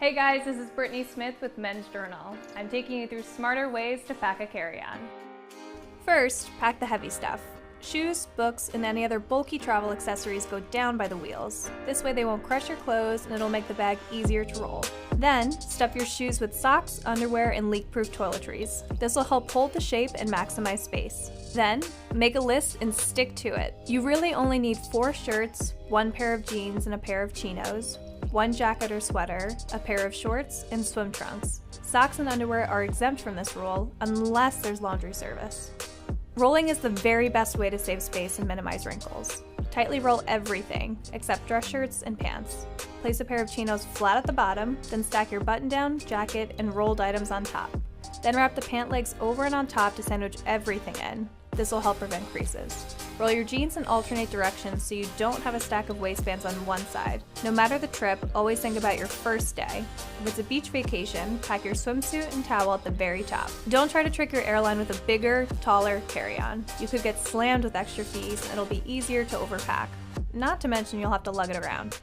Hey guys, this is Brittany Smith with Men's Journal. I'm taking you through smarter ways to pack a carry-on. First, pack the heavy stuff. Shoes, books, and any other bulky travel accessories go down by the wheels. This way they won't crush your clothes and it'll make the bag easier to roll. Then, stuff your shoes with socks, underwear, and leak-proof toiletries. This will help hold the shape and maximize space. Then, make a list and stick to it. You really only need 4 shirts, 1 pair of jeans and a pair of chinos, 1 jacket or sweater, a pair of shorts, and swim trunks. Socks and underwear are exempt from this rule unless there's laundry service. Rolling is the very best way to save space and minimize wrinkles. Tightly roll everything, except dress shirts and pants. Place a pair of chinos flat at the bottom, then stack your button-down, jacket, and rolled items on top. Then wrap the pant legs over and on top to sandwich everything in. This will help prevent creases. Roll your jeans in alternate directions so you don't have a stack of waistbands on one side. No matter the trip, always think about your first day. If it's a beach vacation, pack your swimsuit and towel at the very top. Don't try to trick your airline with a bigger, taller carry-on. You could get slammed with extra fees and it'll be easier to overpack. Not to mention you'll have to lug it around.